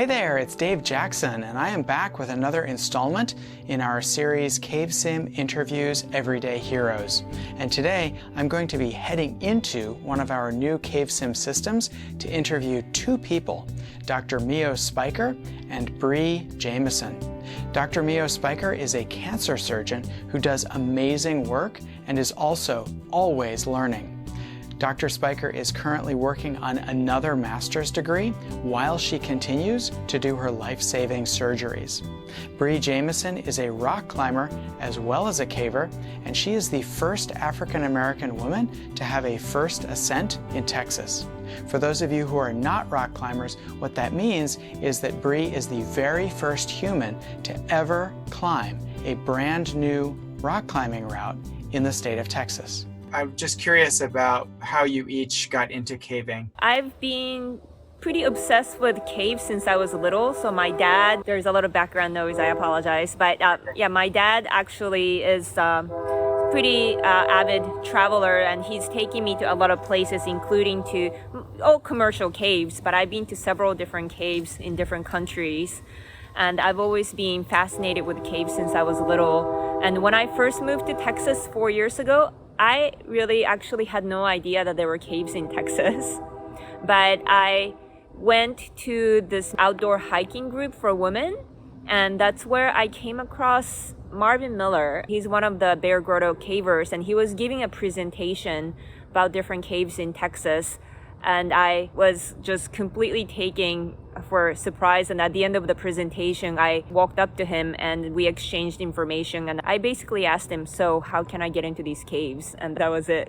Hey there, it's Dave Jackson, and I am back with another installment in our series CaveSim Interviews Everyday Heroes. And today, I'm going to be heading into one of our new CaveSim systems to interview two people, Dr. Mio Spyker and Bree Jameson. Dr. Mio Spyker is a cancer surgeon who does amazing work and is also always learning. Dr. Spyker is currently working on another master's degree while she continues to do her life-saving surgeries. Bree Jameson is a rock climber as well as a caver, and she is the first African-American woman to have a first ascent in Texas. For those of you who are not rock climbers, what that means is that Bree is the very first human to ever climb a brand new rock climbing route in the state of Texas. I'm just curious about how you each got into caving. I've been pretty obsessed with caves since I was little. So my dad, there's a lot of background noise, I apologize. But yeah, my dad actually is pretty avid traveler, and he's taking me to a lot of places, including to all commercial caves. But I've been to several different caves in different countries. And I've always been fascinated with caves since I was little. And when I first moved to Texas 4 years ago, I really actually had no idea that there were caves in Texas. But I went to this outdoor hiking group for women, and that's where I came across Marvin Miller. He's one of the Bexar Grotto cavers, and he was giving a presentation about different caves in Texas. And I was just completely taken for surprise. And at the end of the presentation, I walked up to him and we exchanged information. And I basically asked him, so how can I get into these caves? And that was it.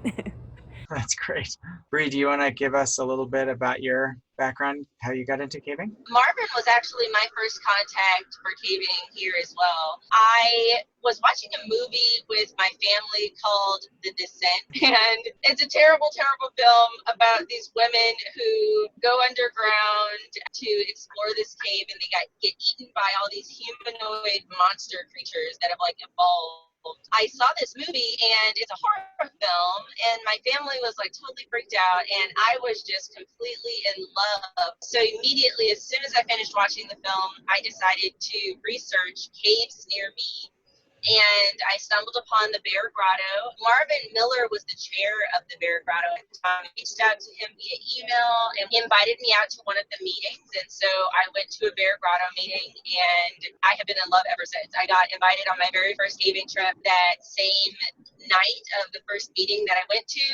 That's great. Bree, do you want to give us a little bit about your background, how you got into caving? Marvin was actually my first contact for caving here as well. I was watching a movie with my family called The Descent, and it's a terrible, terrible film about these women who go underground to explore this cave, and they get eaten by all these humanoid monster creatures that have evolved. I saw this movie, and it's a horror film, and my family was totally freaked out, and I was just completely in love. So immediately, as soon as I finished watching the film, I decided to research caves near me. And I stumbled upon the Bexar Grotto. Marvin Miller was the chair of the Bexar Grotto at the time. I reached out to him via email, and he invited me out to one of the meetings. And so I went to a Bexar Grotto meeting, and I have been in love ever since. I got invited on my very first caving trip that same night of the first meeting that I went to,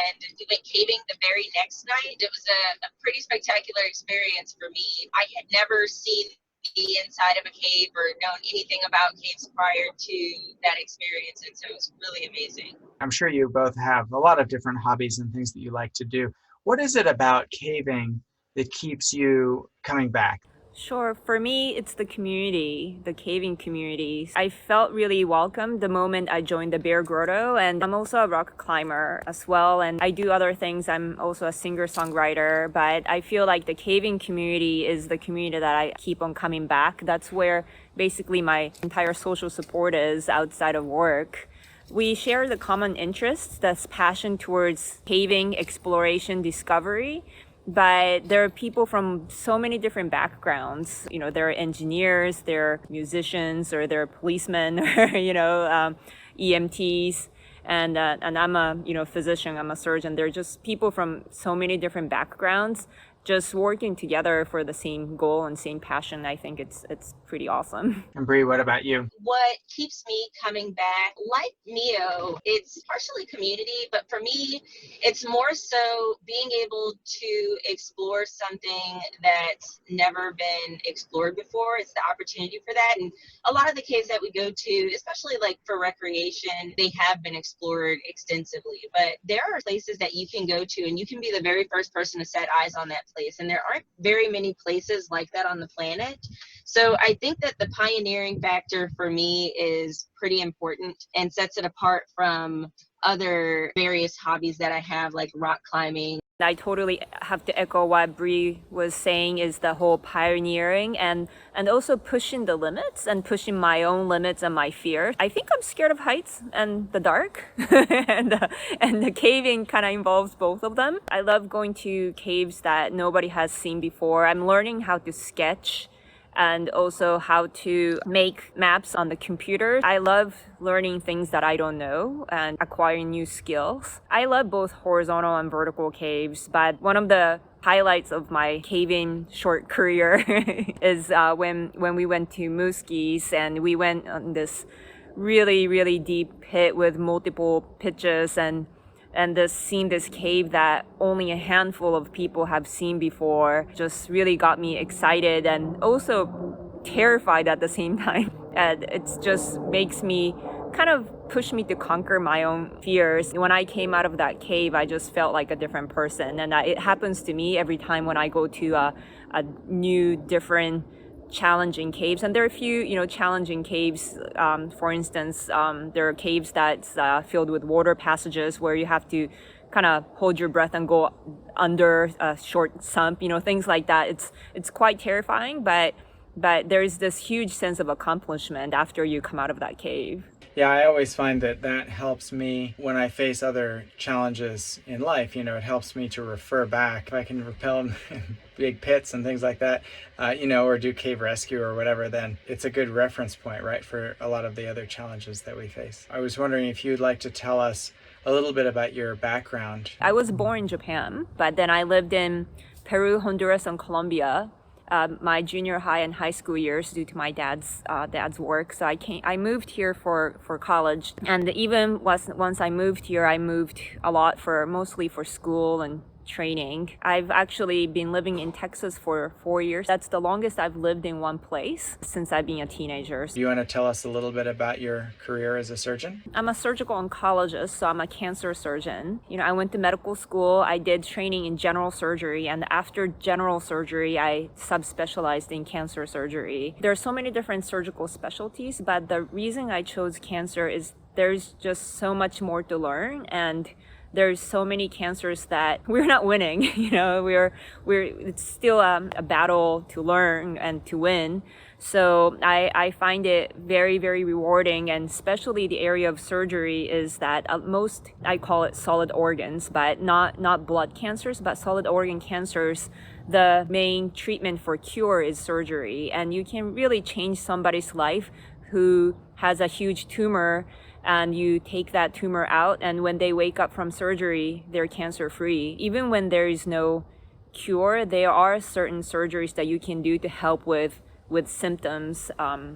and we went caving the very next night. It was a pretty spectacular experience for me. I had never seen the inside of a cave or known anything about caves prior to that experience, and so it was really amazing. I'm sure you both have a lot of different hobbies and things that you like to do. What is it about caving that keeps you coming back? Sure. For me, it's the community, the caving community. I felt really welcome the moment I joined the Bexar Grotto, and I'm also a rock climber as well, and I do other things. I'm also a singer-songwriter, but I feel like the caving community is the community that I keep on coming back. That's where basically my entire social support is outside of work. We share the common interests, that's passion towards caving, exploration, discovery. But there are people from so many different backgrounds. You know, there are engineers, there are musicians, or there are policemen, or, EMTs. And I'm a, physician, I'm a surgeon. They're just people from so many different backgrounds just working together for the same goal and same passion. I think it's pretty awesome. And Bree, what about you? What keeps me coming back, like Mio, it's partially community, but for me, it's more so being able to explore something that's never been explored before. It's the opportunity for that. And a lot of the caves that we go to, especially for recreation, they have been explored extensively. But there are places that you can go to, and you can be the very first person to set eyes on that place. And there aren't very many places like that on the planet. So I think that the pioneering factor for me is pretty important and sets it apart from other various hobbies that I have, like rock climbing. I totally have to echo what Bree was saying is the whole pioneering and also pushing the limits and pushing my own limits and my fear. I think I'm scared of heights and the dark and the caving kind of involves both of them. I love going to caves that nobody has seen before. I'm learning how to sketch and also how to make maps on the computer. I love learning things that I don't know and acquiring new skills. I love both horizontal and vertical caves, but one of the highlights of my caving short career is when we went to Mooskies and we went on this really, really deep pit with multiple pitches and seeing this cave that only a handful of people have seen before just really got me excited and also terrified at the same time. And it just makes me kind of push me to conquer my own fears. When I came out of that cave, I just felt like a different person. And it happens to me every time when I go to a new, different challenging caves. And there are a few, challenging caves. For instance, there are caves that's filled with water passages where you have to kind of hold your breath and go under a short sump, things like that. It's quite terrifying, but there's this huge sense of accomplishment after you come out of that cave. Yeah, I always find that helps me when I face other challenges in life. It helps me to refer back. If I can rappel in big pits and things like that, or do cave rescue or whatever, then it's a good reference point, right, for a lot of the other challenges that we face. I was wondering if you'd like to tell us a little bit about your background. I was born in Japan, but then I lived in Peru, Honduras, and Colombia my junior high and high school years due to my dad's work. So I moved here for college, and even once I moved here, I moved a lot mostly for school and training. I've actually been living in Texas for 4 years. That's the longest I've lived in one place since I've been a teenager. Do you want to tell us a little bit about your career as a surgeon? I'm a surgical oncologist, so I'm a cancer surgeon. I went to medical school. I did training in general surgery, and after general surgery, I subspecialized in cancer surgery. There are so many different surgical specialties, but the reason I chose cancer is there's just so much more to learn, and there's so many cancers that we're not winning. It's still a battle to learn and to win. So I find it very, very rewarding, and especially the area of surgery is that most, I call it solid organs, but not blood cancers, but solid organ cancers. The main treatment for cure is surgery, and you can really change somebody's life who has a huge tumor, and you take that tumor out, and when they wake up from surgery, they're cancer free. Even when there is no cure, there are certain surgeries that you can do to help with symptoms.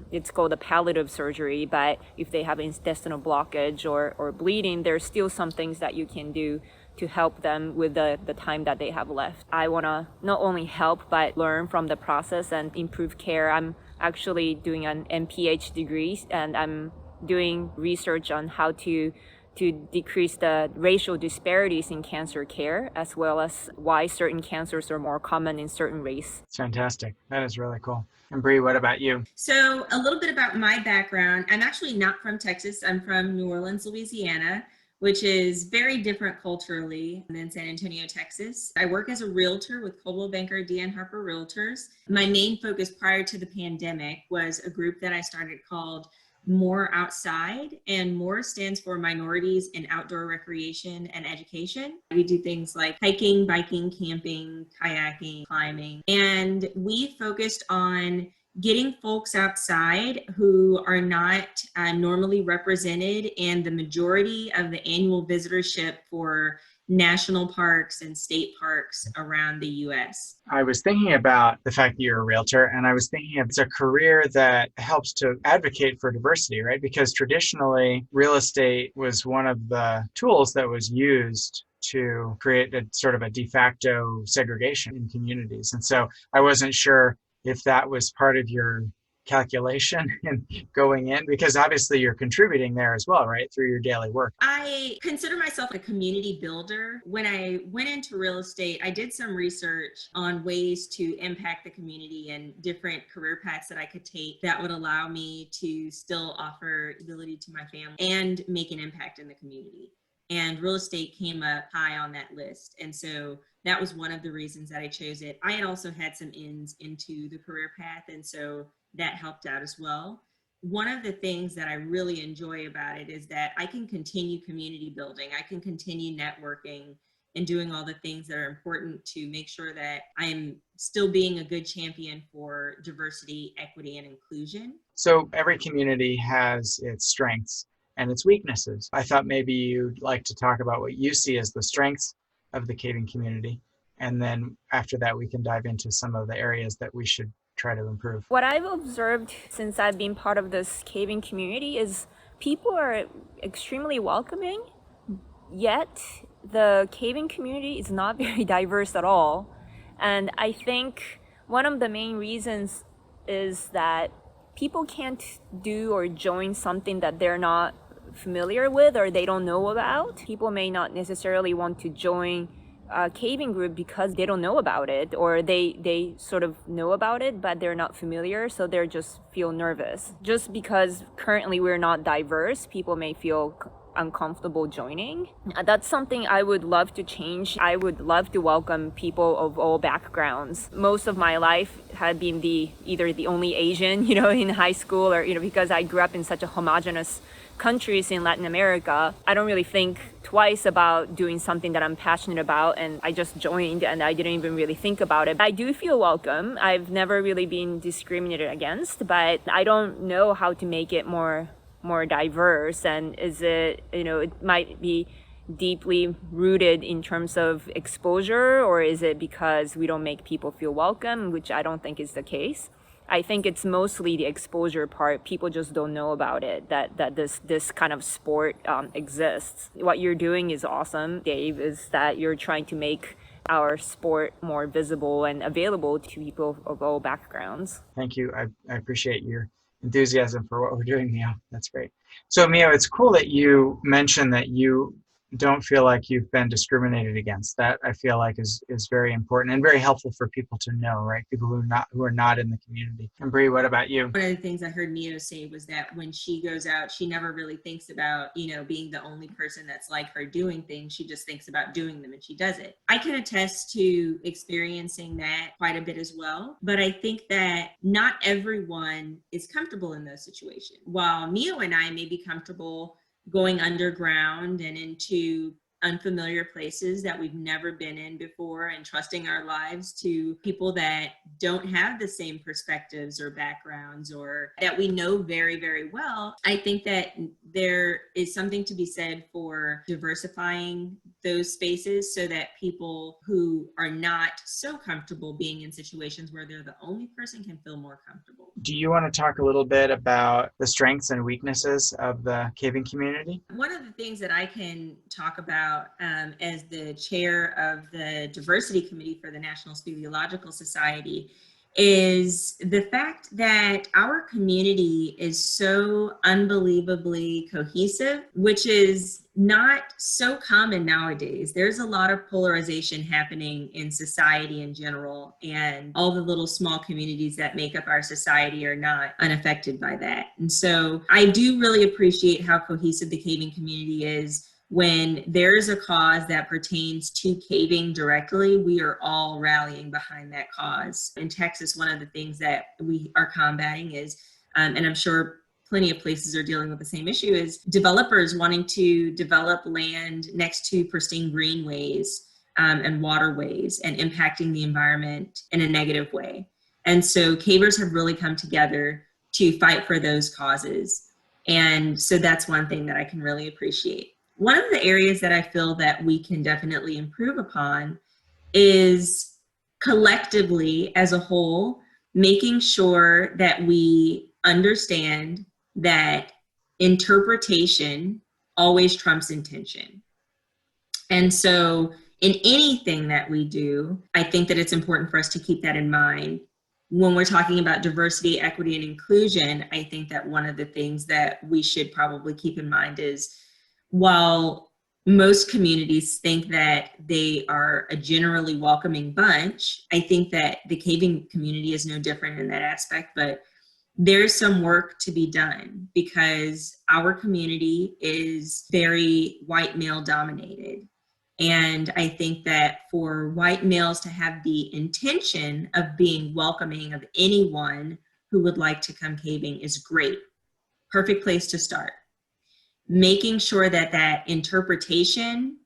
It's called a palliative surgery, but if they have intestinal blockage or bleeding, there's still some things that you can do to help them with the time that they have left. I want to not only help, but learn from the process and improve care. I'm actually doing an MPH degree, and I'm doing research on how to decrease the racial disparities in cancer care, as well as why certain cancers are more common in certain race. It's fantastic. That is really cool. And Bree, what about you? So a little bit about my background. I'm actually not from Texas. I'm from New Orleans, Louisiana, which is very different culturally than San Antonio, Texas. I work as a realtor with Coldwell Banker D.N. Harper Realtors. My main focus prior to the pandemic was a group that I started called More Outside, and More stands for Minorities in Outdoor Recreation and Education. We do things like hiking, biking, camping, kayaking, climbing, and we focused on getting folks outside who are not normally represented in the majority of the annual visitorship for national parks and state parks around the U.S. I was thinking about the fact that you're a realtor, and I was thinking it's a career that helps to advocate for diversity, right? Because traditionally, real estate was one of the tools that was used to create a sort of a de facto segregation in communities. And so I wasn't sure if that was part of your calculation and going in, because obviously you're contributing there as well, right, through your daily work. I consider myself a community builder. When I went into real estate, I did some research on ways to impact the community and different career paths that I could take that would allow me to still offer stability to my family and make an impact in the community. and real estate came up high on that list. And so that was one of the reasons that I chose it. I had also had some ins into the career path, and so that helped out as well. One of the things that I really enjoy about it is that I can continue community building. I can continue networking and doing all the things that are important to make sure that I'm still being a good champion for diversity, equity, and inclusion. So every community has its strengths and its weaknesses. I thought maybe you'd like to talk about what you see as the strengths of the caving community. And then after that, we can dive into some of the areas that we should try to improve. What I've observed since I've been part of this caving community is people are extremely welcoming, yet the caving community is not very diverse at all. And I think one of the main reasons is that people can't do or join something that they're not familiar with or they don't know about. People may not necessarily want to join a caving group because they don't know about it, or they sort of know about it but they're not familiar, so they just feel nervous. Just because currently we're not diverse, people may feel uncomfortable joining. That's something I would love to change. I would love to welcome people of all backgrounds. Most of my life had been either the only Asian, in high school, or because I grew up in such a homogenous countries in Latin America. I don't really think twice about doing something that I'm passionate about, and I just joined and I didn't even really think about it. I do feel welcome. I've never really been discriminated against, but I don't know how to make it more diverse. And is it, it might be deeply rooted in terms of exposure, or is it because we don't make people feel welcome, which I don't think is the case. I think it's mostly the exposure part. People just don't know about it, that this kind of sport exists. What you're doing is awesome, Dave, is that you're trying to make our sport more visible and available to people of all backgrounds. Thank you. I appreciate your enthusiasm for what we're doing, Mio. That's great. So Mio, it's cool that you mentioned that you don't feel like you've been discriminated against. That I feel like is very important and very helpful for people to know, right? People who are not in the community. And Bree, what about you? One of the things I heard Mio say was that when she goes out, she never really thinks about, being the only person that's like her doing things. She just thinks about doing them and she does it. I can attest to experiencing that quite a bit as well. But I think that not everyone is comfortable in those situations. While Mio and I may be comfortable going underground and into unfamiliar places that we've never been in before and trusting our lives to people that don't have the same perspectives or backgrounds or that we know very, very well. I think that there is something to be said for diversifying those spaces so that people who are not so comfortable being in situations where they're the only person can feel more comfortable. Do you want to talk a little bit about the strengths and weaknesses of the caving community? One of the things that I can talk about as the chair of the diversity committee for the National Speleological Society is the fact that our community is so unbelievably cohesive, which is not so common nowadays. There's a lot of polarization happening in society in general, and all the little small communities that make up our society are not unaffected by that. And so I do really appreciate how cohesive the caving community is. When there is a cause that pertains to caving directly, we are all rallying behind that cause. In Texas, one of the things that we are combating is, and I'm sure plenty of places are dealing with the same issue, is developers wanting to develop land next to pristine greenways and waterways and impacting the environment in a negative way. And so cavers have really come together to fight for those causes. And so that's one thing that I can really appreciate. One of the areas that I feel that we can definitely improve upon is collectively as a whole, making sure that we understand that interpretation always trumps intention. And so in anything that we do, I think that it's important for us to keep that in mind. When we're talking about diversity, equity, and inclusion, I think that one of the things that we should probably keep in mind is, while most communities think that they are a generally welcoming bunch, I think that the caving community is no different in that aspect. But there's some work to be done because our community is very white male dominated. And I think that for white males to have the intention of being welcoming of anyone who would like to come caving is great. Perfect place to start. Making sure that that interpretation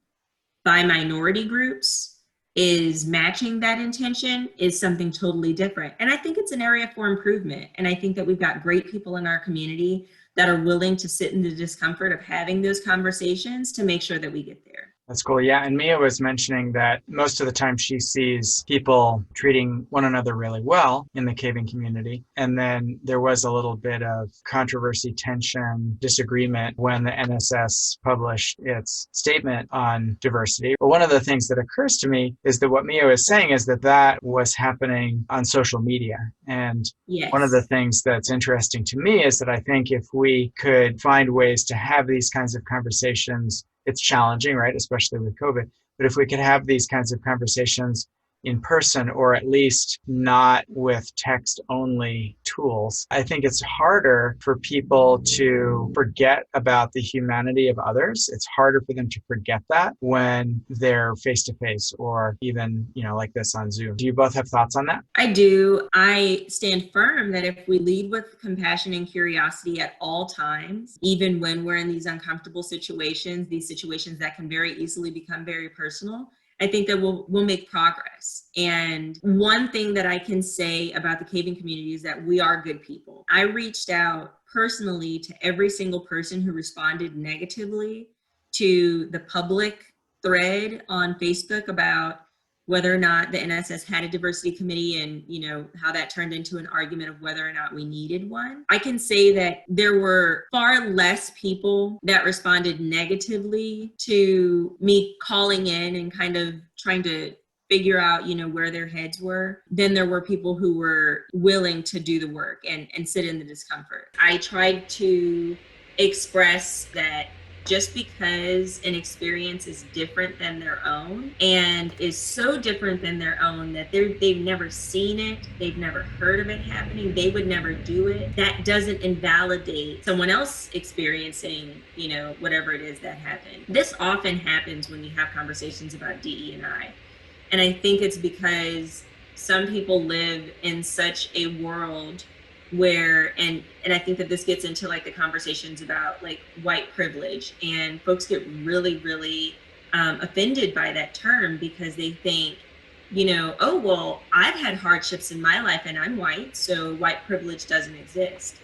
by minority groups is matching that intention is something totally different. And I think it's an area for improvement. And I think that we've got great people in our community that are willing to sit in the discomfort of having those conversations to make sure that we get there. That's cool. Yeah. And Mia was mentioning that most of the time she sees people treating one another really well in the caving community. And then there was a little bit of controversy, tension, disagreement when the NSS published its statement on diversity. But one of the things that occurs to me is that what Mia is saying is that that was happening on social media. And yes. One of the things that's interesting to me is that I think if we could find ways to have these kinds of conversations, it's challenging, right? Especially with COVID. But if we could have these kinds of conversations in person, or at least not with text only tools, I think it's harder for people to forget about the humanity of others. It's harder for them to forget that when they're face to face or even, like this on Zoom. Do you both have thoughts on that? I do. I stand firm that if we lead with compassion and curiosity at all times, even when we're in these uncomfortable situations, these situations that can very easily become very personal, I think that we'll make progress. And one thing that I can say about the caving community is that we are good people. I reached out personally to every single person who responded negatively to the public thread on Facebook about whether or not the NSS had a diversity committee and, how that turned into an argument of whether or not we needed one. I can say that there were far less people that responded negatively to me calling in and kind of trying to figure out, where their heads were, than there were people who were willing to do the work and sit in the discomfort. I tried to express that just because an experience is different than their own and is so different than their own that they've never seen it, they've never heard of it happening, they would never do it, that doesn't invalidate someone else experiencing, whatever it is that happened. This often happens when you have conversations about DE&I. And I think it's because some people live in such a world where, and I think that this gets into like the conversations about like white privilege, and folks get really, really offended by that term because they think, oh, well, I've had hardships in my life and I'm white, so white privilege doesn't exist.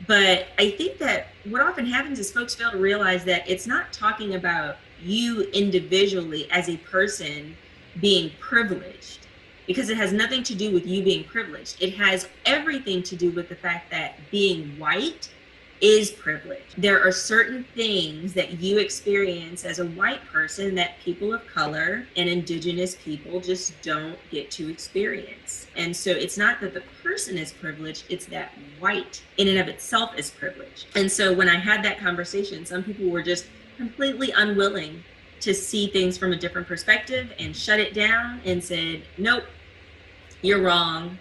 But I think that what often happens is folks fail to realize that it's not talking about you individually as a person being privileged, because it has nothing to do with you being privileged. It has everything to do with the fact that being white is privilege. There are certain things that you experience as a white person that people of color and indigenous people just don't get to experience. And so it's not that the person is privileged, it's that white in and of itself is privileged. And so when I had that conversation, some people were just completely unwilling to see things from a different perspective and shut it down and said, nope, you're wrong,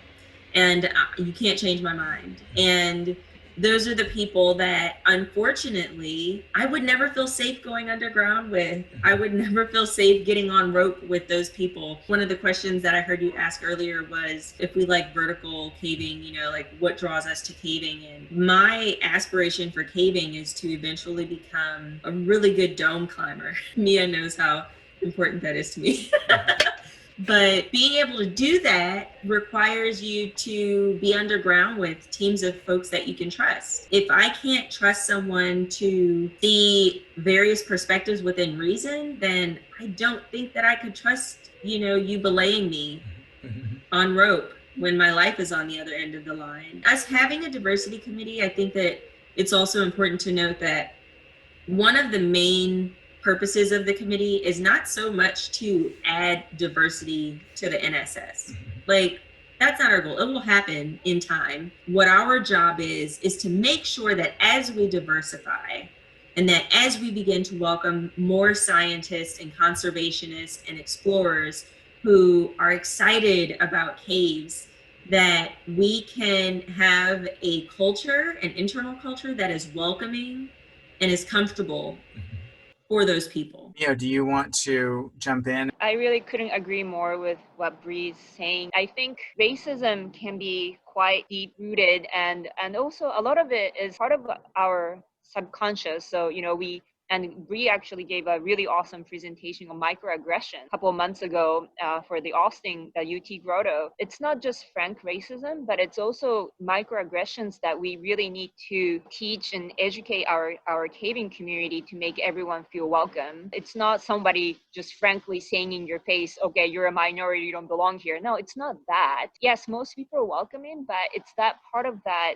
and you can't change my mind. And those are the people that, unfortunately, I would never feel safe going underground with. I would never feel safe getting on rope with those people. One of the questions that I heard you ask earlier was if we like vertical caving, like what draws us to caving. And my aspiration for caving is to eventually become a really good dome climber. Mia knows how important that is to me. But being able to do that requires you to be underground with teams of folks that you can trust. If I can't trust someone to see various perspectives within reason, then I don't think that I could trust, you belaying me on rope when my life is on the other end of the line. Us having a diversity committee, I think that it's also important to note that one of the main purposes of the committee is not so much to add diversity to the NSS. Like, that's not our goal. It will happen in time. What our job is to make sure that as we diversify and that as we begin to welcome more scientists and conservationists and explorers who are excited about caves, that we can have a culture, an internal culture that is welcoming and is comfortable for those people. Mio, do you want to jump in? I really couldn't agree more with what Bree's saying. I think racism can be quite deep rooted, and also a lot of it is part of our subconscious. So, and Bree actually gave a really awesome presentation on microaggression a couple of months ago for the Austin, the UT Grotto. It's not just frank racism, but it's also microaggressions that we really need to teach and educate our caving community to make everyone feel welcome. It's not somebody just frankly saying in your face, okay, you're a minority, you don't belong here. No, it's not that. Yes, most people are welcoming, but it's that part of that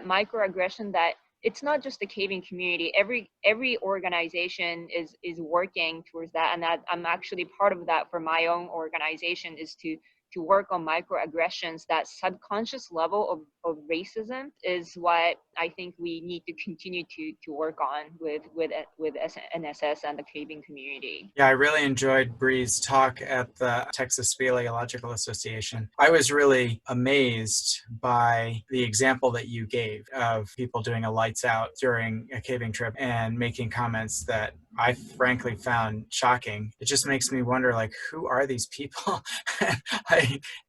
microaggression that it's not just the caving community. Every organization is working towards that, and that I'm actually part of that for my own organization, is to work on microaggressions. That subconscious level of racism is what I think we need to continue to work on with NSS and the caving community. Yeah, I really enjoyed Bree's talk at the Texas Speleological Association. I was really amazed by the example that you gave of people doing a lights out during a caving trip and making comments that I frankly found shocking. It just makes me wonder, like, who are these people?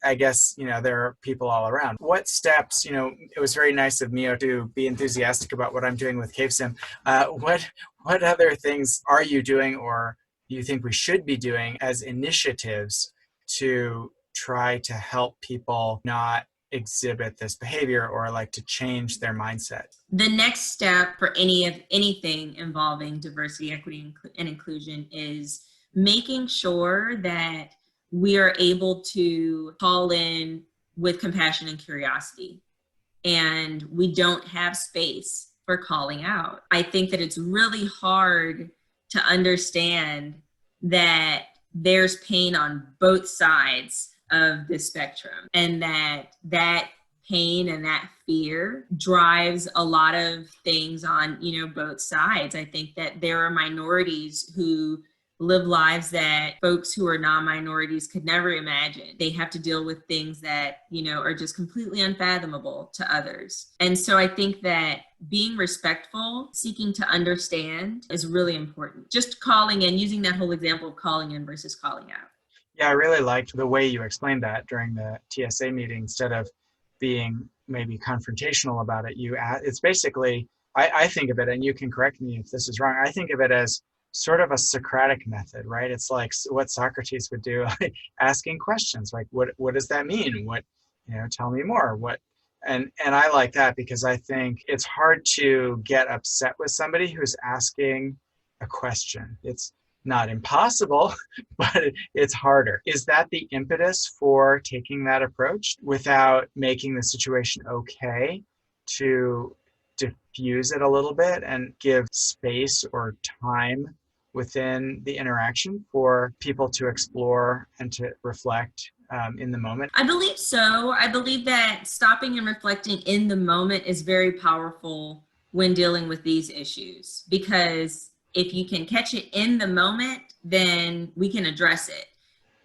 I guess, there are people all around. What steps, it was very nice of Mio to be enthusiastic about what I'm doing with CaveSim. What other things are you doing, or do you think we should be doing as initiatives to try to help people not exhibit this behavior, or like to change their mindset? The next step for anything involving diversity, equity, and inclusion is making sure that we are able to call in with compassion and curiosity, and we don't have space for calling out. I think that it's really hard to understand that there's pain on both sides of the spectrum, and that pain and that fear drives a lot of things on both sides. I think that there are minorities who live lives that folks who are non-minorities could never imagine. They have to deal with things that are just completely unfathomable to others. And so I think that being respectful, seeking to understand, is really important. Just calling in, using that whole example of calling in versus calling out. Yeah, I really liked the way you explained that during the TSA meeting. Instead of being maybe confrontational about it, it's basically, I think of it, and you can correct me if this is wrong, I think of it as sort of a Socratic method, right? It's like what Socrates would do, like asking questions like, what does that mean? What, tell me more. And I like that, because I think it's hard to get upset with somebody who's asking a question. It's not impossible, but it's harder. Is that the impetus for taking that approach without making the situation okay, to diffuse it a little bit and give space or time within the interaction for people to explore and to reflect in the moment? I believe so. I believe that stopping and reflecting in the moment is very powerful when dealing with these issues, because if you can catch it in the moment, then we can address it.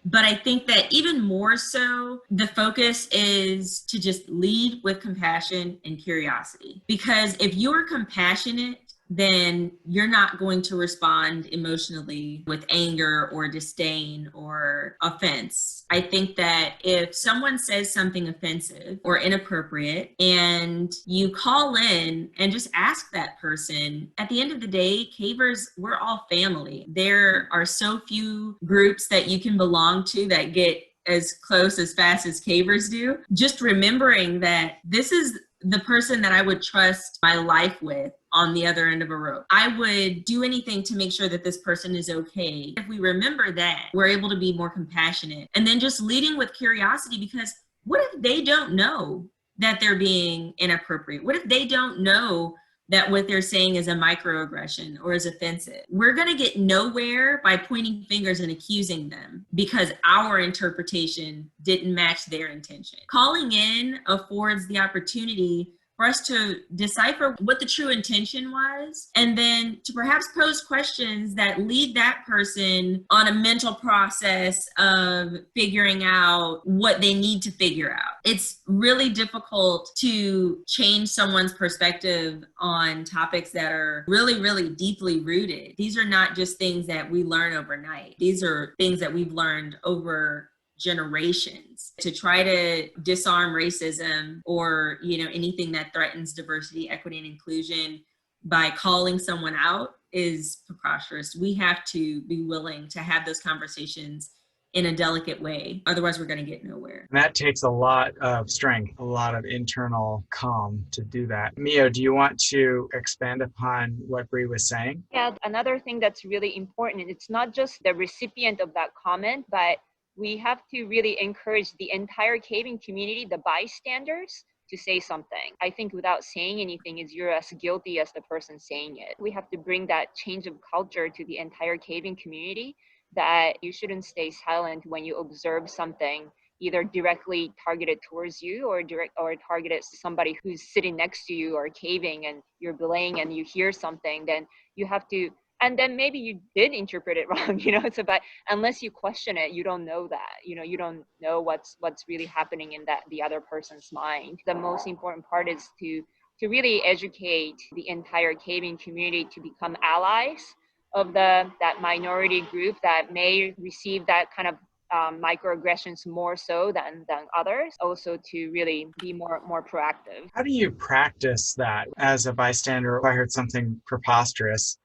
But I think that even more so, the focus is to just lead with compassion and curiosity. Because if you're compassionate, then you're not going to respond emotionally with anger or disdain or offense. I think that if someone says something offensive or inappropriate and you call in and just ask that person, at the end of the day, cavers, we're all family. There are so few groups that you can belong to that get as close as fast as cavers do. Just remembering that this is the person that I would trust my life with on the other end of a rope. I would do anything to make sure that this person is okay. If we remember that, we're able to be more compassionate. And then just leading with curiosity, because what if they don't know that they're being inappropriate? What if they don't know that what they're saying is a microaggression or is offensive? We're gonna get nowhere by pointing fingers and accusing them because our interpretation didn't match their intention. Calling in affords the opportunity for us to decipher what the true intention was, and then to perhaps pose questions that lead that person on a mental process of figuring out what they need to figure out. It's really difficult to change someone's perspective on topics that are really, really deeply rooted. These are not just things that we learn overnight. These are things that we've learned over generations. To try to disarm racism or, anything that threatens diversity, equity, and inclusion by calling someone out is preposterous. We have to be willing to have those conversations in a delicate way. Otherwise, we're going to get nowhere. And that takes a lot of strength, a lot of internal calm to do that. Mio, do you want to expand upon what Bree was saying? Yeah, another thing that's really important, it's not just the recipient of that comment, but we have to really encourage the entire caving community, the bystanders, to say something. I think without saying anything you're as guilty as the person saying it. We have to bring that change of culture to the entire caving community, that you shouldn't stay silent when you observe something either directly targeted towards you or targeted to somebody who's sitting next to you or caving and you're belaying and you hear something. Then you have to, and then maybe you did interpret it wrong, it's about, unless you question it, you don't know that, you don't know what's really happening in the other person's mind. The most important part is to really educate the entire caving community to become allies of that minority group that may receive that kind of microaggressions more so than others. Also to really be more proactive. How do you practice that as a bystander? If I heard something preposterous,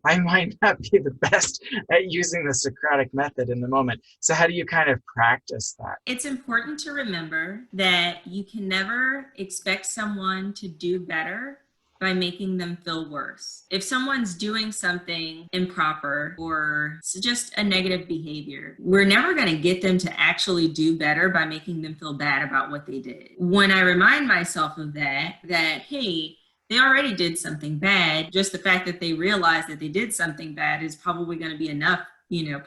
I might not be the best at using the Socratic method in the moment. So how do you kind of practice that? It's important to remember that you can never expect someone to do better by making them feel worse. If someone's doing something improper or just a negative behavior, we're never going to get them to actually do better by making them feel bad about what they did. When I remind myself of that, hey, they already did something bad, just the fact that they realize that they did something bad is probably going to be enough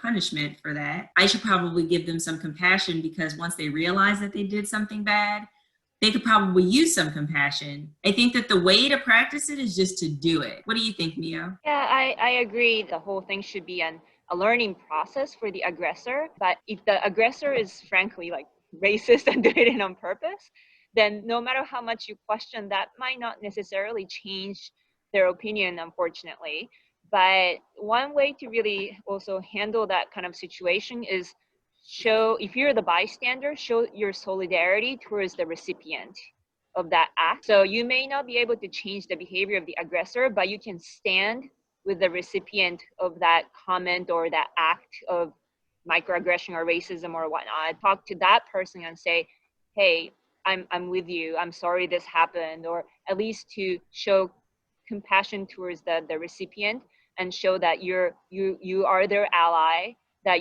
punishment for that. I should probably give them some compassion, because once they realize that they did something bad, they could probably use some compassion. I think that the way to practice it is just to do it. What do you think, Mio? Yeah, I agree. The whole thing should be a learning process for the aggressor. But if the aggressor is frankly like racist and did it on purpose, then no matter how much you question, that might not necessarily change their opinion, unfortunately. But one way to really also handle that kind of situation is if you're the bystander, show your solidarity towards the recipient of that act. So you may not be able to change the behavior of the aggressor, but you can stand with the recipient of that comment or that act of microaggression or racism or whatnot. Talk to that person and say, hey, I'm with you. I'm sorry this happened, or at least to show compassion towards the recipient and show that you are their ally, that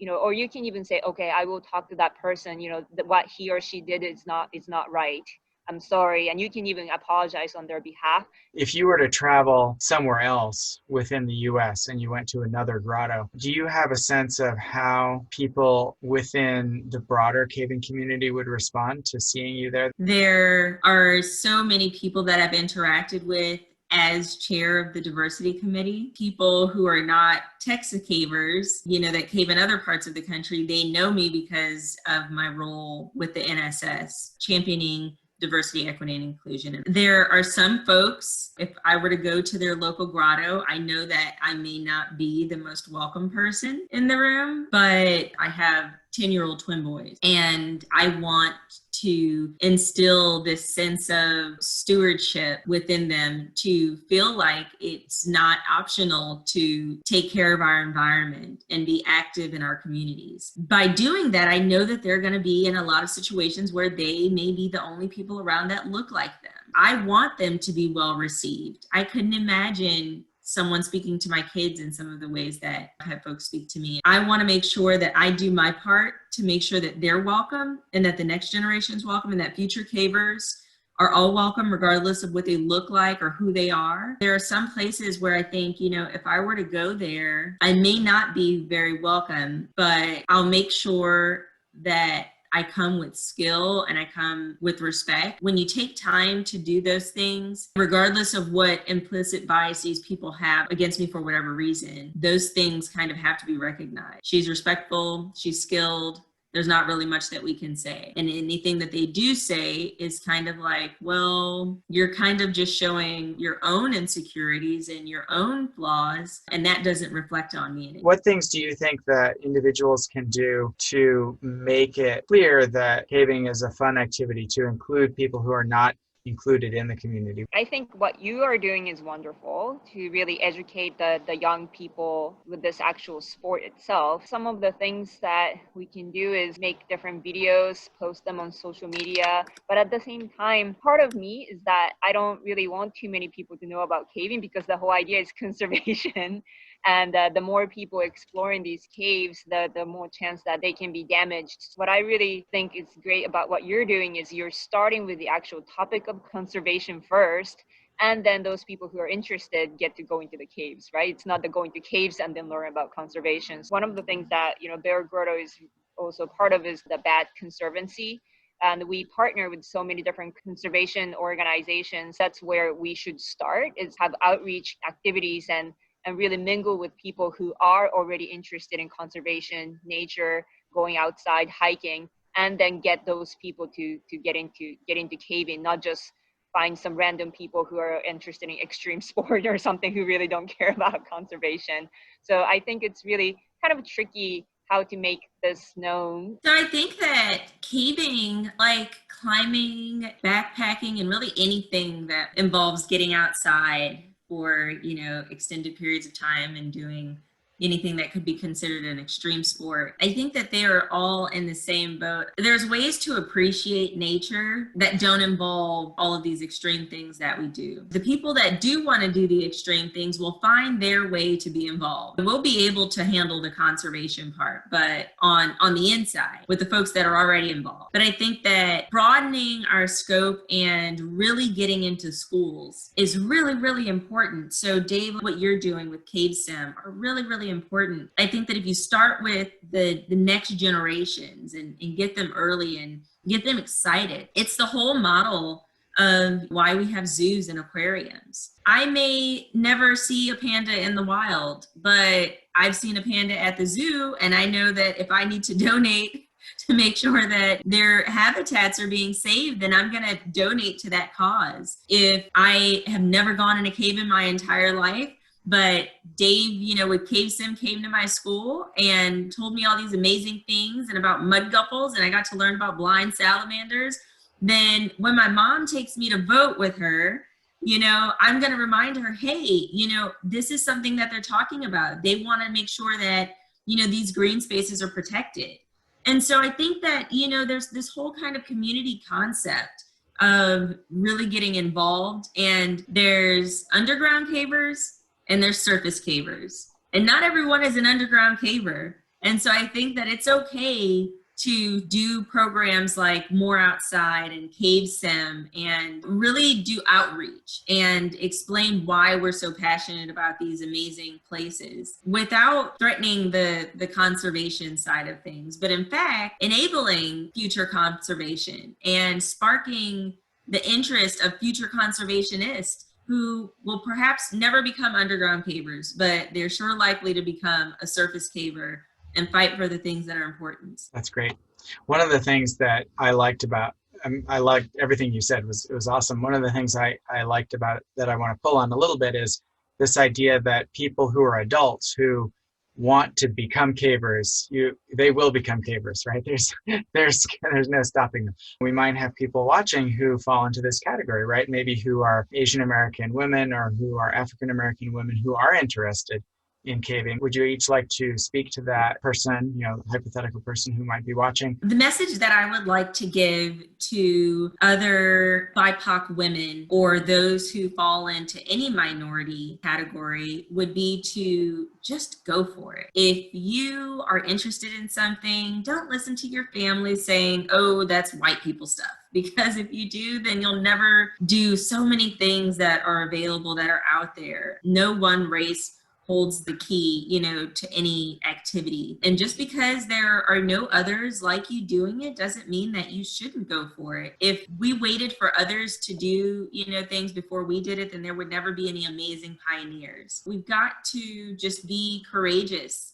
or you can even say, okay, I will talk to that person, what he or she did is not right. I'm sorry. And you can even apologize on their behalf. If you were to travel somewhere else within the US and you went to another grotto, do you have a sense of how people within the broader caving community would respond to seeing you there? There are so many people that I've interacted with as chair of the diversity committee, people who are not Texicavers, that cave in other parts of the country. They know me because of my role with the NSS, championing diversity, equity, and inclusion. There are some folks, if I were to go to their local grotto, I know that I may not be the most welcome person in the room, but I have 10-year-old twin boys, and I want to instill this sense of stewardship within them to feel like it's not optional to take care of our environment and be active in our communities. By doing that, I know that they're going to be in a lot of situations where they may be the only people around that look like them. I want them to be well received. I couldn't imagine someone speaking to my kids in some of the ways that I've had folks speak to me. I want to make sure that I do my part to make sure that they're welcome and that the next generation is welcome and that future cavers are all welcome regardless of what they look like or who they are. There are some places where I think, if I were to go there, I may not be very welcome, but I'll make sure that I come with skill and I come with respect. When you take time to do those things, regardless of what implicit biases people have against me for whatever reason, those things kind of have to be recognized. She's respectful, she's skilled. There's not really much that we can say. And anything that they do say is kind of like, well, you're kind of just showing your own insecurities and your own flaws, and that doesn't reflect on me anymore. What things do you think that individuals can do to make it clear that caving is a fun activity, to include people who are not included in the community? I think what you are doing is wonderful to really educate the young people with this actual sport itself. Some of the things that we can do is make different videos, post them on social media. But at the same time, part of me is that I don't really want too many people to know about caving because the whole idea is conservation. And the more people exploring these caves, the more chance that they can be damaged. What I really think is great about what you're doing is you're starting with the actual topic of conservation first, and then those people who are interested get to go into the caves, right? It's not the going to caves and then learn about conservation. So one of the things that, Bexar Grotto is also part of is the Bat Conservancy. And we partner with so many different conservation organizations. That's where we should start, is have outreach activities and really mingle with people who are already interested in conservation, nature, going outside, hiking, and then get those people to get into caving, not just find some random people who are interested in extreme sport or something who really don't care about conservation. So I think it's really kind of tricky how to make this known. So I think that caving, like climbing, backpacking, and really anything that involves getting outside for, extended periods of time and doing anything that could be considered an extreme sport, I think that they are all in the same boat. There's ways to appreciate nature that don't involve all of these extreme things that we do. The people that do want to do the extreme things will find their way to be involved. We'll be able to handle the conservation part, but on the inside with the folks that are already involved. But I think that broadening our scope and really getting into schools is really, really important. So Dave, what you're doing with CaveSim are really, really important. I think that if you start with the next generations and get them early and get them excited, it's the whole model of why we have zoos and aquariums. I may never see a panda in the wild, but I've seen a panda at the zoo, and I know that if I need to donate to make sure that their habitats are being saved, then I'm going to donate to that cause. If I have never gone in a cave in my entire life, but Dave, with CaveSim came to my school and told me all these amazing things and about mud gupples, and I got to learn about blind salamanders, then when my mom takes me to vote with her, I'm going to remind her, hey, this is something that they're talking about. They want to make sure that, these green spaces are protected. And so I think that, there's this whole kind of community concept of really getting involved, and there's underground cavers and there's surface cavers, and not everyone is an underground caver. And so I think that it's okay to do programs like More Outside and CaveSim and really do outreach and explain why we're so passionate about these amazing places without threatening the conservation side of things, but in fact enabling future conservation and sparking the interest of future conservationists who will perhaps never become underground cavers, but they're sure likely to become a surface caver and fight for the things that are important. That's great. One of the things that I liked about, I liked everything you said, it was awesome. One of the things I liked about it that I want to pull on a little bit is this idea that people who are adults who want to become cavers, they will become cavers, right? There's no stopping them. We might have people watching who fall into this category, right? Maybe who are Asian American women or who are African American women who are interested in caving. Would you each like to speak to that person, hypothetical person who might be watching? The message that I would like to give to other BIPOC women or those who fall into any minority category would be to just go for it. If you are interested in something, don't listen to your family saying, oh, that's white people stuff. Because if you do, then you'll never do so many things that are available that are out there. No one race holds the key, to any activity. And just because there are no others like you doing it doesn't mean that you shouldn't go for it. If we waited for others to do, things before we did it, then there would never be any amazing pioneers. We've got to just be courageous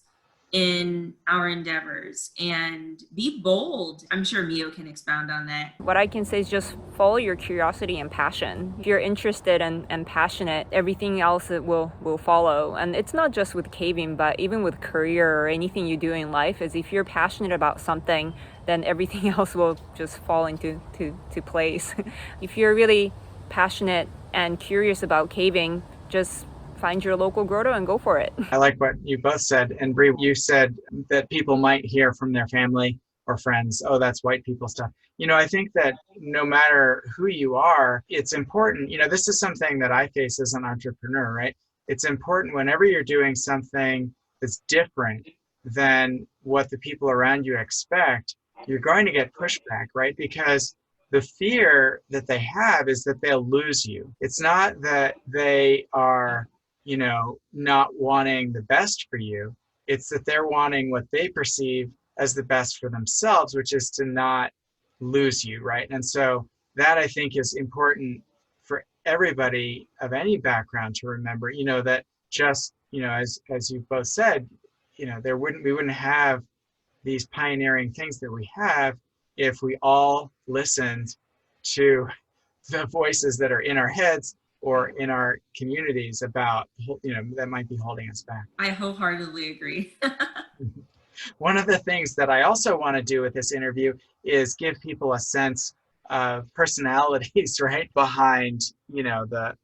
in our endeavors and be bold. I'm sure Mio can expound on that. What I can say is just follow your curiosity and passion. If you're interested and passionate, everything else will follow. And it's not just with caving, but even with career or anything you do in life, is if you're passionate about something, then everything else will just fall into place. If you're really passionate and curious about caving, just find your local grotto and go for it. I like what you both said. And Bree, you said that people might hear from their family or friends, oh, that's white people stuff. I think that no matter who you are, it's important. This is something that I face as an entrepreneur, right? It's important whenever you're doing something that's different than what the people around you expect, you're going to get pushback, right? Because the fear that they have is that they'll lose you. It's not that they are not wanting the best for you. It's that they're wanting what they perceive as the best for themselves, which is to not lose you, right? And so that, I think, is important for everybody of any background to remember, that just, as you both said, we wouldn't have these pioneering things that we have if we all listened to the voices that are in our heads or in our communities about, that might be holding us back. I wholeheartedly agree. One of the things that I also want to do with this interview is give people a sense of personalities, right, behind, the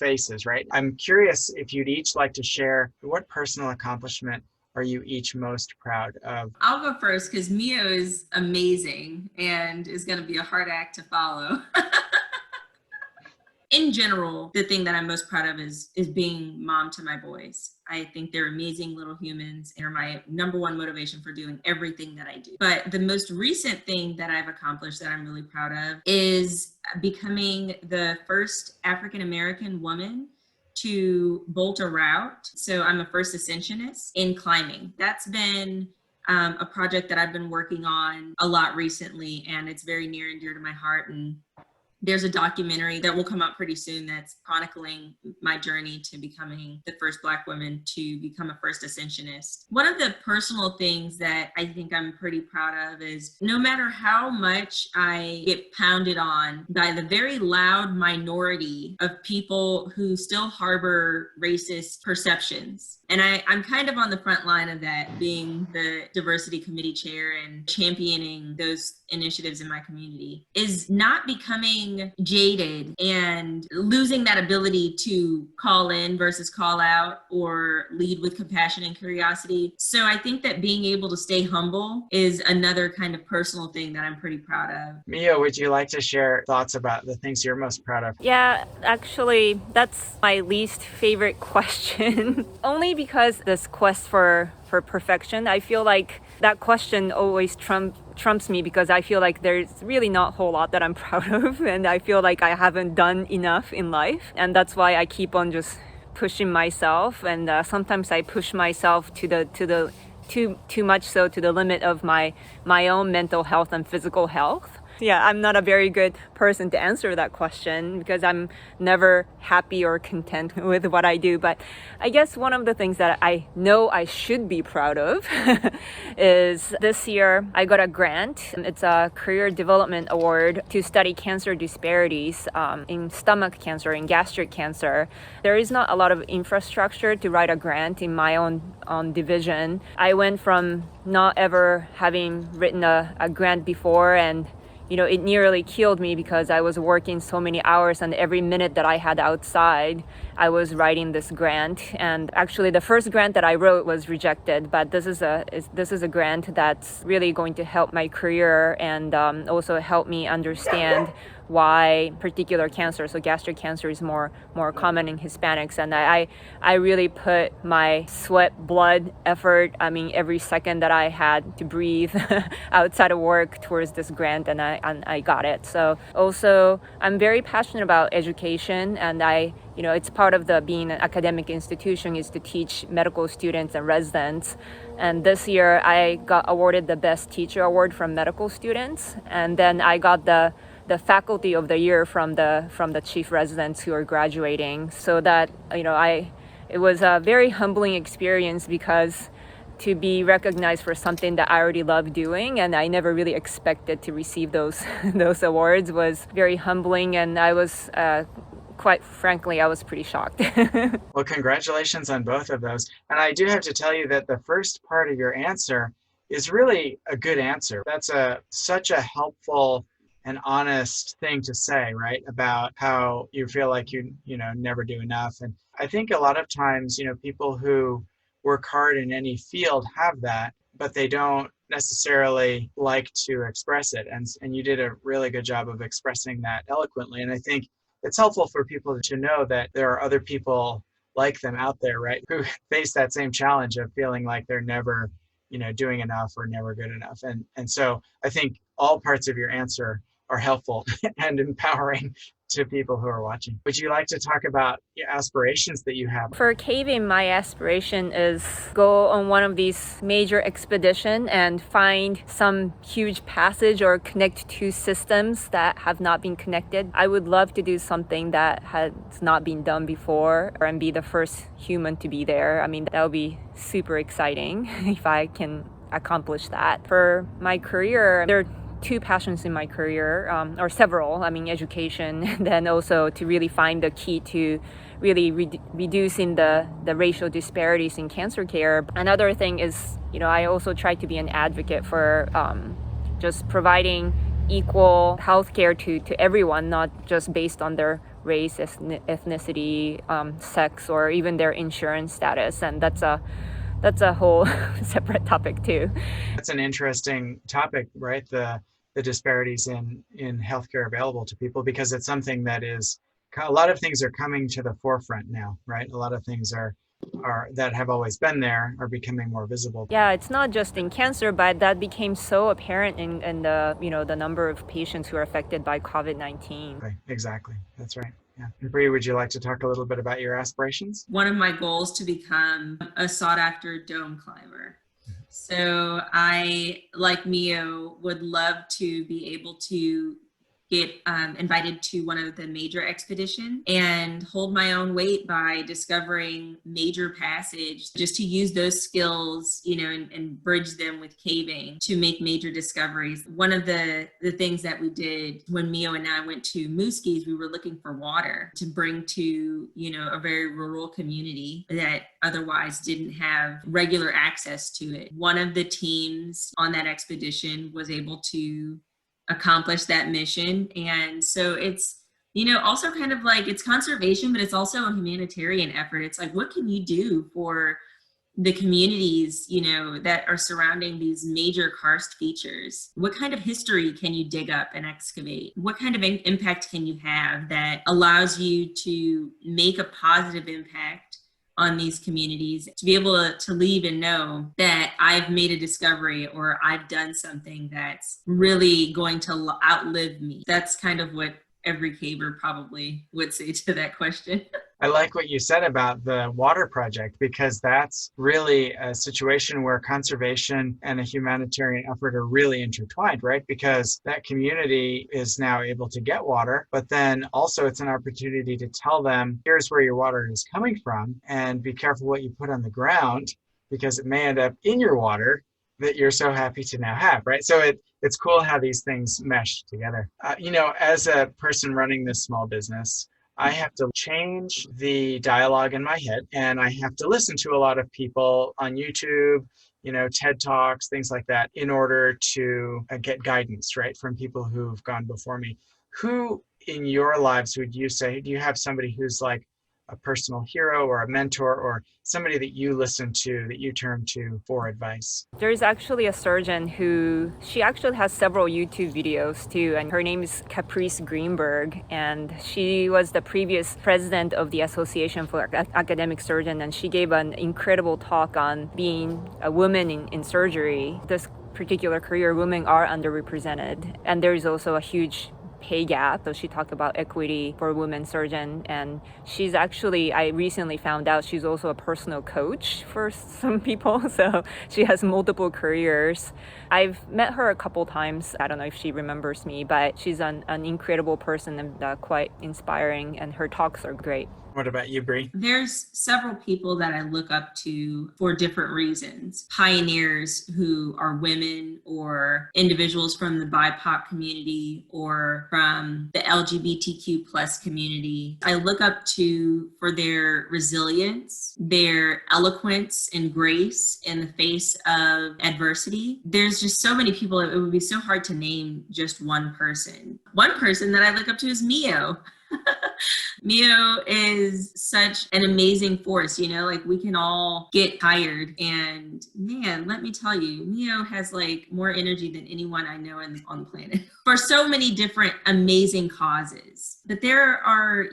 faces, right? I'm curious if you'd each like to share what personal accomplishment are you each most proud of? I'll go first because Mio is amazing and is going to be a hard act to follow. In general, the thing that I'm most proud of is being mom to my boys. I think they're amazing little humans and are my number one motivation for doing everything that I do. But the most recent thing that I've accomplished that I'm really proud of is becoming the first African-American woman to bolt a route. So I'm a first ascensionist in climbing. That's been a project that I've been working on a lot recently, and it's very near and dear to my heart. And there's a documentary that will come out pretty soon that's chronicling my journey to becoming the first Black woman to become a first ascensionist. One of the personal things that I think I'm pretty proud of is no matter how much I get pounded on by the very loud minority of people who still harbor racist perceptions, and I'm kind of on the front line of that, being the diversity committee chair and championing those initiatives in my community, is not becoming jaded and losing that ability to call in versus call out or lead with compassion and curiosity. So I think that being able to stay humble is another kind of personal thing that I'm pretty proud of. Mio, would you like to share thoughts about the things you're most proud of? Yeah, actually, that's my least favorite question. Only because this quest for perfection, I feel like that question always trumps me, because I feel like there's really not a whole lot that I'm proud of, and I feel like I haven't done enough in life, and that's why I keep on just pushing myself, and sometimes I push myself too much so to the limit of my own mental health and physical health. Yeah, I'm not a very good person to answer that question because I'm never happy or content with what I do. But I guess one of the things that I know I should be proud of is this year I got a grant. It's a career development award to study cancer disparities in stomach cancer and gastric cancer. There is not a lot of infrastructure to write a grant in my own division. I went from not ever having written a grant before, and it nearly killed me because I was working so many hours, and every minute that I had outside, I was writing this grant. And actually, the first grant that I wrote was rejected, but this is a grant that's really going to help my career and also help me understand why particular cancer, so gastric cancer, is more common in Hispanics. And I really put my sweat, blood, effort, every second that I had to breathe outside of work towards this grant, and I got it. So also, I'm very passionate about education, and it's part of being an academic institution is to teach medical students and residents. And this year I got awarded the Best Teacher Award from medical students, and then I got the Faculty of the Year from the chief residents who are graduating. So that it was a very humbling experience, because to be recognized for something that I already love doing and I never really expected to receive those awards was very humbling, and I was quite frankly, I was pretty shocked. Well, congratulations on both of those. And I do have to tell you that the first part of your answer is really a good answer. That's such a helpful and honest thing to say, right? About how you feel like you never do enough. And I think a lot of times, people who work hard in any field have that, but they don't necessarily like to express it. And you did a really good job of expressing that eloquently. And I think it's helpful for people to know that there are other people like them out there, right, who face that same challenge of feeling like they're never, doing enough or never good enough. And so I think all parts of your answer are helpful and empowering to people who are watching. Would you like to talk about your aspirations that you have? For caving, my aspiration is go on one of these major expedition and find some huge passage or connect two systems that have not been connected. I would love to do something that has not been done before and be the first human to be there. That would be super exciting if I can accomplish that. For my career, there are two passions in my career, or several, education, and then also to really find the key to really reducing the racial disparities in cancer care. Another thing is, I also try to be an advocate for just providing equal healthcare to everyone, not just based on their race, ethnicity, sex, or even their insurance status. And that's a whole separate topic too. That's an interesting topic, right? The disparities in healthcare available to people, because it's something that a lot of things are coming to the forefront now, right? A lot of things are that have always been there are becoming more visible. Yeah, it's not just in cancer, but that became so apparent in the number of patients who are affected by COVID-19. Right, exactly. That's right. Yeah. And Bree, would you like to talk a little bit about your aspirations? One of my goals to become a sought-after dome climber. So I, like Mio, would love to be able to get invited to one of the major expedition and hold my own weight by discovering major passage, just to use those skills, and bridge them with caving to make major discoveries. One of the things that we did when Mio and I went to Mooskies, we were looking for water to bring to, a very rural community that otherwise didn't have regular access to it. One of the teams on that expedition was able to accomplish that mission. And so it's, also kind of like it's conservation, but it's also a humanitarian effort. It's like, what can you do for the communities, that are surrounding these major karst features? What kind of history can you dig up and excavate? What kind of impact can you have that allows you to make a positive impact on these communities, to be able to leave and know that I've made a discovery or I've done something that's really going to outlive me? That's kind of what every caver probably would say to that question. I like what you said about the water project, because that's really a situation where conservation and a humanitarian effort are really intertwined, right? Because that community is now able to get water, but then also it's an opportunity to tell them, here's where your water is coming from, and be careful what you put on the ground, because it may end up in your water that you're so happy to now have, right? So it's cool how these things mesh together. As a person running this small business, I have to change the dialogue in my head, and I have to listen to a lot of people on YouTube, TED Talks, things like that, in order to get guidance, right, from people who've gone before me. Who in your lives would you say, do you have somebody who's like a personal hero or a mentor or somebody that you listen to, that you turn to for advice? There's actually a surgeon she actually has several YouTube videos too, and her name is Caprice Greenberg, and she was the previous president of the Association for Academic Surgeons, and she gave an incredible talk on being a woman in surgery. This particular career, women are underrepresented, and there's also a huge pay gap. So she talked about equity for women surgeon, and she's actually, I recently found out she's also a personal coach for some people. So she has multiple careers. I've met her a couple times. I don't know if she remembers me, but she's an incredible person and quite inspiring, and her talks are great. What about you, Bree? There's several people that I look up to for different reasons. Pioneers who are women or individuals from the BIPOC community or from the LGBTQ plus community. I look up to for their resilience, their eloquence and grace in the face of adversity. There's just so many people, it would be so hard to name just one person. One person that I look up to is Mio. Mio is such an amazing force, like we can all get tired, and man, let me tell you, Mio has like more energy than anyone I know on the planet for so many different amazing causes. But there are,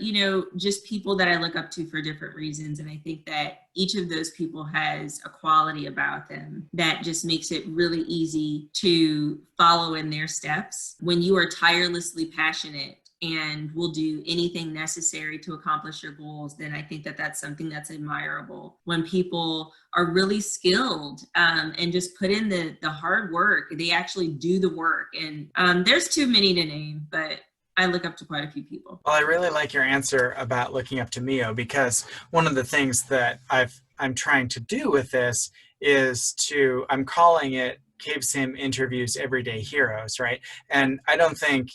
just people that I look up to for different reasons. And I think that each of those people has a quality about them that just makes it really easy to follow in their steps. When you are tirelessly passionate and will do anything necessary to accomplish your goals, then I think that that's something that's admirable. When people are really skilled and just put in the hard work, they actually do the work. And there's too many to name, but I look up to quite a few people. Well, I really like your answer about looking up to Mio, because one of the things that I'm trying to do with this is I'm calling it CaveSim interviews everyday heroes, right? And I don't think,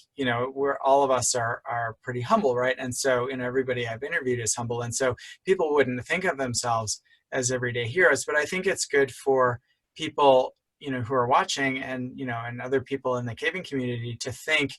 all of us are pretty humble, right? And so, everybody I've interviewed is humble. And so people wouldn't think of themselves as everyday heroes, but I think it's good for people, who are watching and, and other people in the caving community to think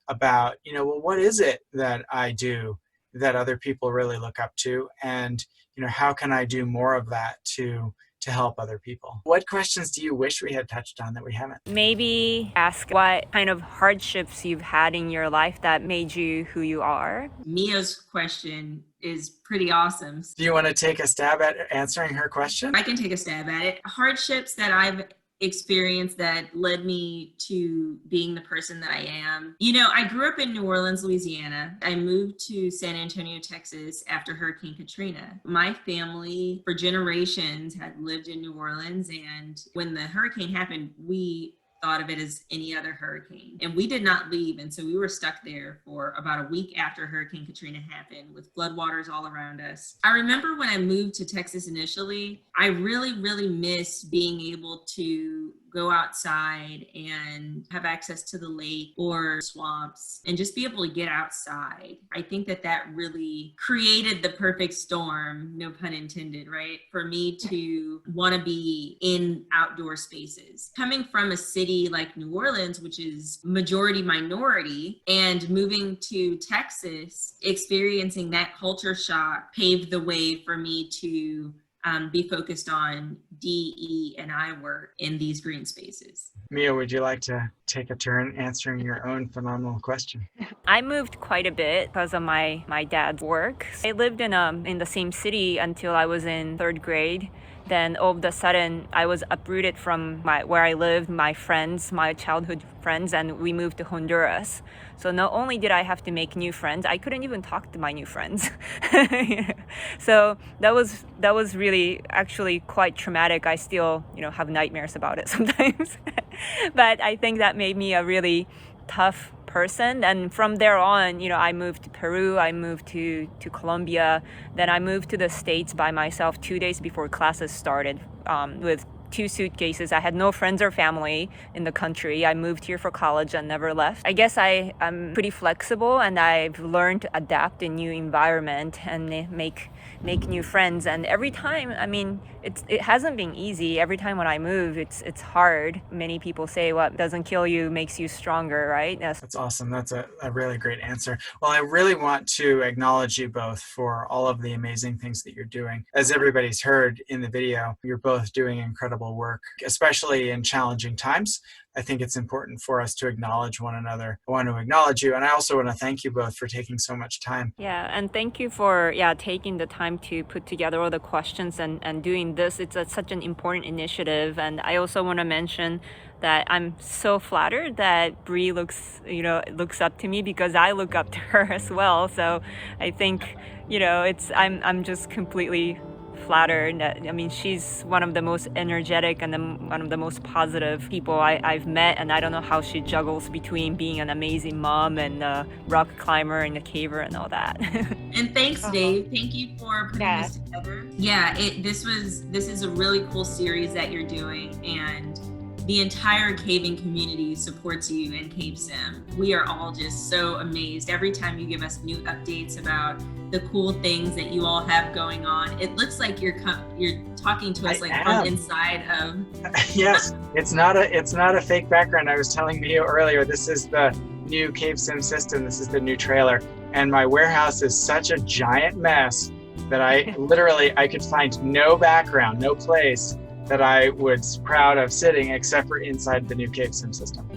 about, well, what is it that I do that other people really look up to? And, how can I do more of that to help other people? What questions do you wish we had touched on that we haven't? Maybe ask what kind of hardships you've had in your life that made you who you are. Mio's question is pretty awesome. Do you want to take a stab at answering her question? I can take a stab at it. Hardships that I've experience that led me to being the person that I am. I grew up in New Orleans, Louisiana. I moved to San Antonio, Texas after Hurricane Katrina. My family for generations had lived in New Orleans, and when the hurricane happened, we thought of it as any other hurricane. And we did not leave. And so we were stuck there for about a week after Hurricane Katrina happened with floodwaters all around us. I remember when I moved to Texas initially, I really, really missed being able to go outside and have access to the lake or swamps and just be able to get outside. I think that really created the perfect storm, no pun intended, right? For me to want to be in outdoor spaces. Coming from a city like New Orleans, which is majority minority, and moving to Texas, experiencing that culture shock paved the way for me to be focused on DE and I work in these green spaces. Mio, would you like to take a turn answering your own phenomenal question? I moved quite a bit because of my dad's work. I lived in the same city until I was in third grade. Then all of a sudden, I was uprooted from where I lived, my friends, my childhood friends, and we moved to Honduras. So not only did I have to make new friends, I couldn't even talk to my new friends. So that was really actually quite traumatic. I still, have nightmares about it sometimes. But I think that made me a really tough person. And from there on, I moved to Peru, I moved to Colombia, then I moved to the States by myself 2 days before classes started with 2 suitcases. I had no friends or family in the country. I moved here for college and never left. I guess I'm pretty flexible, and I've learned to adapt in new environment and make new friends. And every time, I mean, it hasn't been easy. Every time when I move, it's hard. Many people say what doesn't kill you makes you stronger, right? That's awesome. That's a really great answer. Well, I really want to acknowledge you both for all of the amazing things that you're doing. As everybody's heard in the video, you're both doing incredible work, especially in challenging times. I think it's important for us to acknowledge one another. I want to acknowledge you, and I also want to thank you both for taking so much time. Yeah, and thank you for taking the time to put together all the questions and doing this. It's such an important initiative. And I also want to mention that I'm so flattered that Bree looks up to me, because I look up to her as well. So I think, I'm just completely flattered. I mean, she's one of the most energetic and one of the most positive people I've met, and I don't know how she juggles between being an amazing mom and a rock climber and a caver and all that. And thanks, Dave. Thank you for putting this together. Yeah, this is a really cool series that you're doing, and the entire caving community supports you in CaveSim. We are all just so amazed every time you give us new updates about the cool things that you all have going on. It looks like you're talking to us from inside of. Yes, it's not a fake background. I was telling Mio earlier, this is the new CaveSim system. This is the new trailer, and my warehouse is such a giant mess that I could find no background, no place that I was proud of sitting except for inside the new CaveSim system.